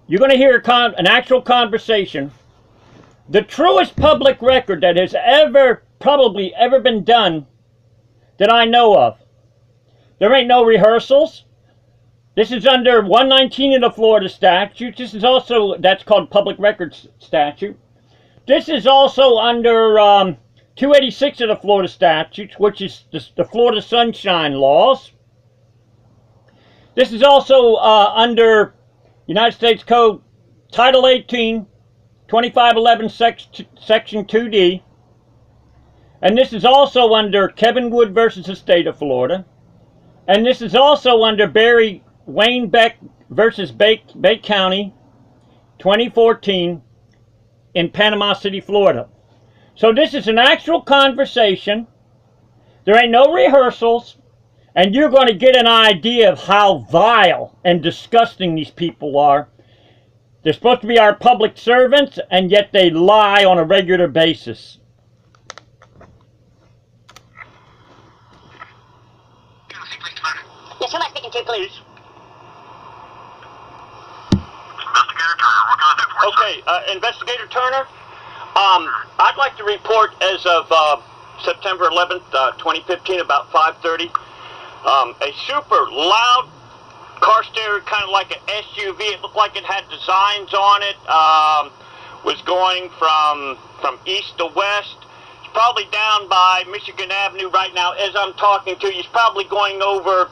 you're going to hear an actual conversation. The truest public record that has probably ever been done that I know of. There ain't no rehearsals. This is under 119 of the Florida statute. This is also, that's called public records statute. This is also under 286 of the Florida statutes, which is the Florida Sunshine Laws. This is also under United States Code Title 18, 2511 Section 2D. And this is also under Kevin Wood versus the State of Florida. And this is also under Barry Wayne Beck versus Bay County, 2014, in Panama City, Florida. So this is an actual conversation. There ain't no rehearsals. And you're going to get an idea of how vile and disgusting these people are. They're supposed to be our public servants, and yet they lie on a regular basis. Yes, who am I speaking to, please? Investigator Turner, what can I do for you? Okay, Investigator Turner, I'd like to report as of September 11th, 2015, about 5:30, a super loud car stereo, kind of like an SUV. It looked like it had designs on it. Was going from east to west. It's probably down by Michigan Avenue right now as I'm talking to you. He's probably going over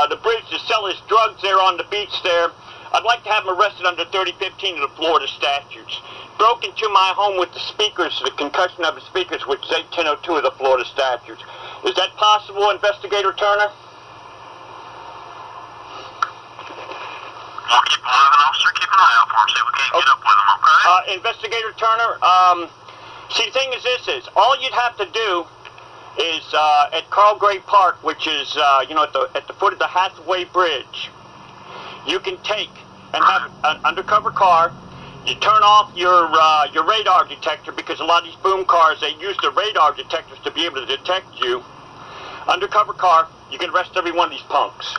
the bridge to sell his drugs there on the beach there. I'd like to have him arrested under 3015 of the Florida statutes. Broke into my home with the speakers, the concussion of the speakers, which is 81002 of the Florida statutes. Is that possible, Investigator Turner? We'll keep moving, officer. Keep an eye out for him. See if we can't get up with him, okay? Investigator Turner, see, the thing is this is, all you'd have to do is at Carl Gray Park, which is, you know, at the foot of the Hathaway Bridge, you can take and have an undercover car. You turn off your radar detector, because a lot of these boom cars, they use the radar detectors to be able to detect you. Undercover car, you can arrest every one of these punks.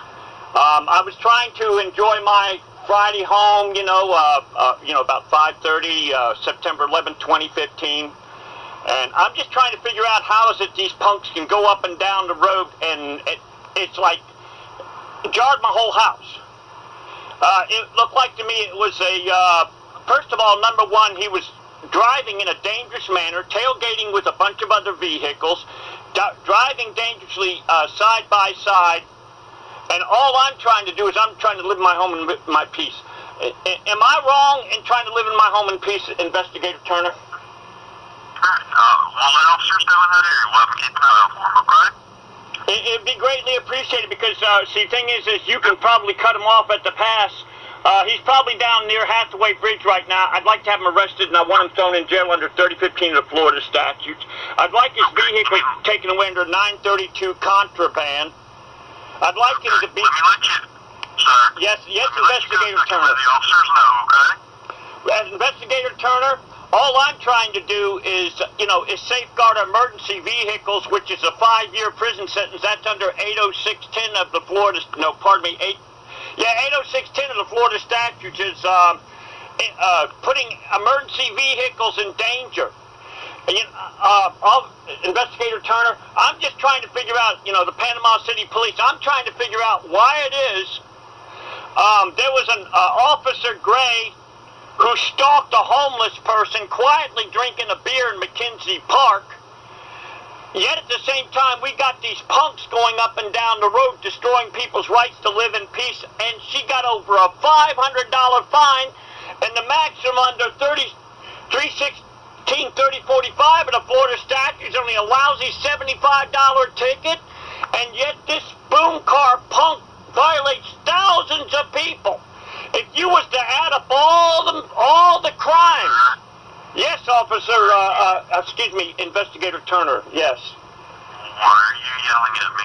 I was trying to enjoy my Friday home, you know, about 5:30, September 11th, 2015. And I'm just trying to figure out how is it these punks can go up and down the road, and it's like, it jarred my whole house. It looked like to me it was first of all, number one, he was driving in a dangerous manner, tailgating with a bunch of other vehicles, driving dangerously side by side, and all I'm trying to do is I'm trying to live in my home in my peace. Am I wrong in trying to live in my home in peace, Investigator Turner? Well, the officer's down in that area. We'll have to keep an eye out for him, okay? It'd be greatly appreciated, because, see, the thing is you can probably cut him off at the pass. He's probably down near Hathaway Bridge right now. I'd like to have him arrested, and I want him thrown in jail under 3015 of the Florida statutes. I'd like his vehicle taken away under 932 contraband. I'd like him to be... Let me let you, sir. Yes, Investigator Turner. Let the officers know, okay? As Investigator Turner, all I'm trying to do is, you know, is safeguard emergency vehicles, which is a 5-year prison sentence. That's under 80610 of the Florida, no, pardon me, 80610 of the Florida statutes is putting emergency vehicles in danger. And, Investigator Turner, I'm just trying to figure out, you know, the Panama City Police, I'm trying to figure out why it is there was an Officer Gray who stalked a homeless person quietly drinking a beer in McKenzie Park. Yet at the same time, we got these punks going up and down the road destroying people's rights to live in peace, and she got over a $500 fine, and the maximum under 316-3045 of the Florida statutes only a lousy $75 ticket, and yet this boom car punk violates thousands of people. If you was to add up all the crimes, yes, Officer, excuse me, Investigator Turner, yes. Why are you yelling at me?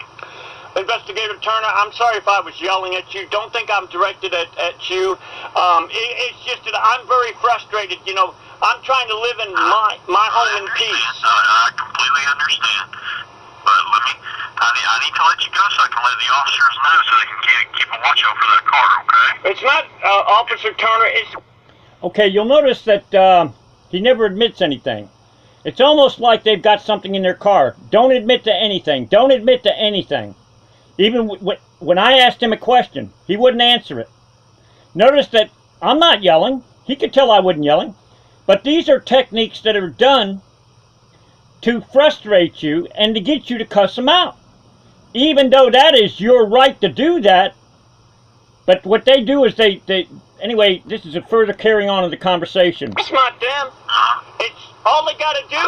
Investigator Turner, I'm sorry if I was yelling at you. Don't think I'm directed at you. It's just that I'm very frustrated. You know, I'm trying to live in my home in peace. I completely understand. But I need to let you go so I can let the officers know so they can keep a watch out for that car, okay? It's not, Officer Turner, it's... Okay, you'll notice that he never admits anything. It's almost like they've got something in their car. Don't admit to anything. Don't admit to anything. Even when I asked him a question, he wouldn't answer it. Notice that I'm not yelling. He could tell I wasn't yelling. But these are techniques that are done to frustrate you and to get you to cuss them out. Even though that is your right to do that. But what they do is they anyway, this is a further carrying on of the conversation. It's not them. It's all they got to do.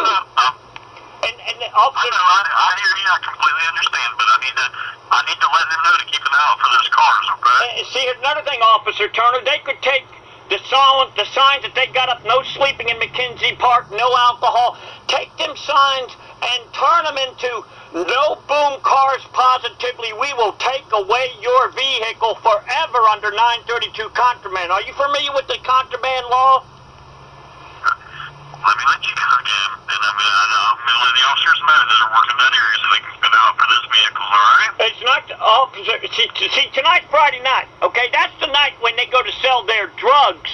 And the officer... I hear you. I completely understand, but I need to let them know to keep an eye out for those cars, okay? See, another thing, Officer Turner, they could take the signs that they got up, no sleeping in McKenzie Park, no alcohol, take them signs and turn them into no boom cars positively. We will take away your vehicle forever under 932 contraband. Are you familiar with the contraband law? Let me let you go again, and I'm gonna let the officers know that are working that area so they can spin out for this vehicle, alright? It's not, officer, see, tonight's Friday night, okay? That's the night when they go to sell their drugs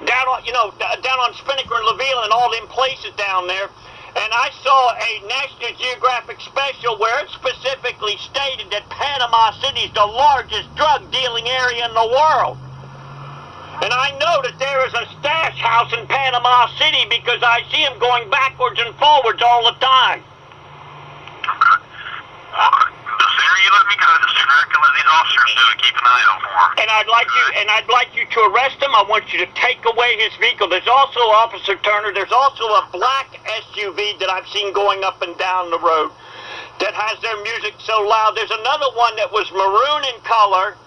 down on, down on Spinnaker and LaVille and all them places down there. And I saw a National Geographic special where it specifically stated that Panama City is the largest drug dealing area in the world. And I know that there is a stash house in Panama City because I see them going backwards and forwards all the time. Okay. Well, the sooner you let me go, the sooner I can let these officers know to keep an eye out for him. And I'd like you to arrest him. I want you to take away his vehicle. There's also, Officer Turner, there's also a black SUV that I've seen going up and down the road that has their music so loud. There's another one that was maroon in color.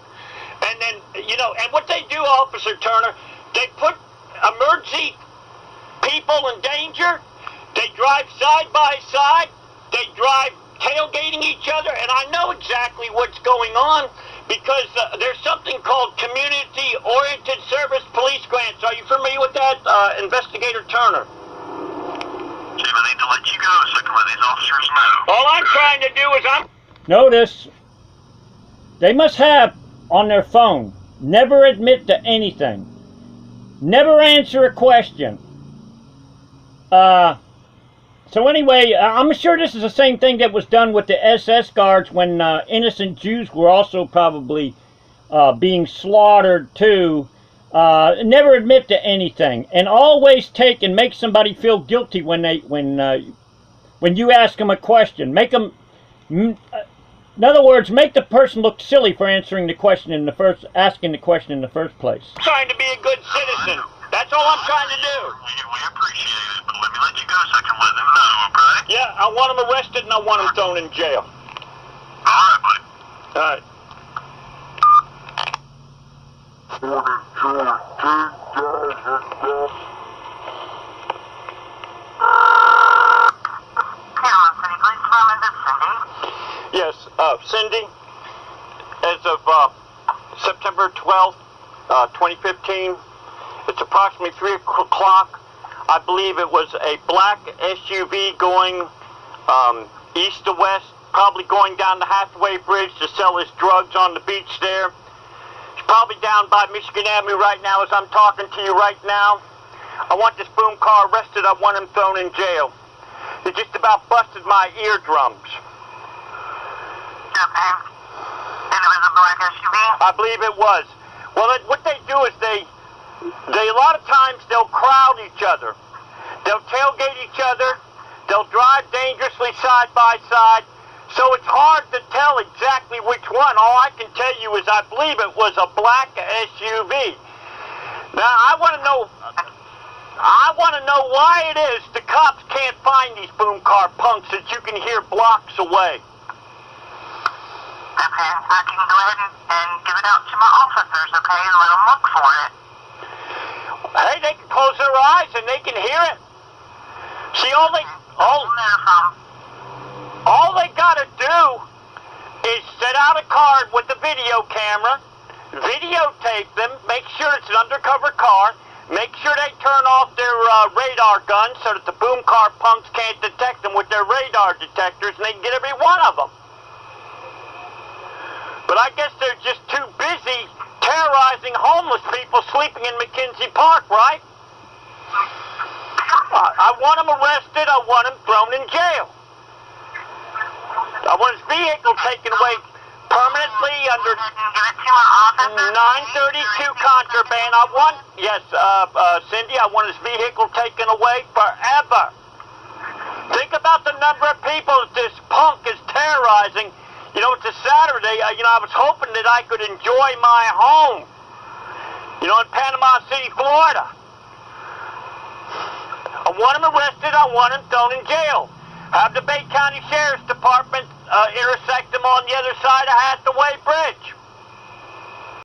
And then, and what they do, Officer Turner, they put emergency people in danger. They drive side by side. They drive tailgating each other. And I know exactly what's going on because there's something called community-oriented service police grants. Are you familiar with that, Investigator Turner? Jim, I need to let you go so I can let these officers know. All I'm trying to do is Notice, they must have on their phone, never admit to anything, never answer a question. So anyway, I'm sure this is the same thing that was done with the SS guards when innocent Jews were also probably being slaughtered too. Never admit to anything, and always take and make somebody feel guilty when you ask them a question. Make them. In other words, make the person look silly for asking the question in the first place. I'm trying to be a good citizen. That's all I'm trying to do. We appreciate it, but let me let you go so I can let them know, okay? Yeah, I want them arrested and I want them thrown in jail. Alright, buddy. Alright. Yes, Cindy, as of September 12th, 2015, it's approximately 3 o'clock. I believe it was a black SUV going east to west, probably going down the Hathaway Bridge to sell his drugs on the beach there. He's probably down by Michigan Avenue right now as I'm talking to you right now. I want this boom car arrested. I want him thrown in jail. He just about busted my eardrums. Okay. And it was a black SUV? I believe it was. Well, what they do is they a lot of times they'll crowd each other. They'll tailgate each other. They'll drive dangerously side by side. So it's hard to tell exactly which one. All I can tell you is I believe it was a black SUV. Now, I want to know why it is the cops can't find these boom car punks that you can hear blocks away. Okay, I can go ahead and give it out to my officers, okay, and let them look for it. Hey, they can close their eyes and they can hear it. See, all they gotta do is set out a card with a video camera, videotape them, make sure it's an undercover car, make sure they turn off their radar guns so that the boom car punks can't detect them with their radar detectors, and they can get every one of them. But I guess they're just too busy terrorizing homeless people sleeping in McKenzie Park, right? I want him arrested. I want him thrown in jail. I want his vehicle taken away permanently under 932 contraband. I want, yes, Cindy, I want his vehicle taken away forever. Think about the number of people that this punk is terrorizing. You know, it's a Saturday. I was hoping that I could enjoy my home, in Panama City, Florida. I want him arrested. I want him thrown in jail. Have the Bay County Sheriff's Department intersect him on the other side of Hathaway Bridge.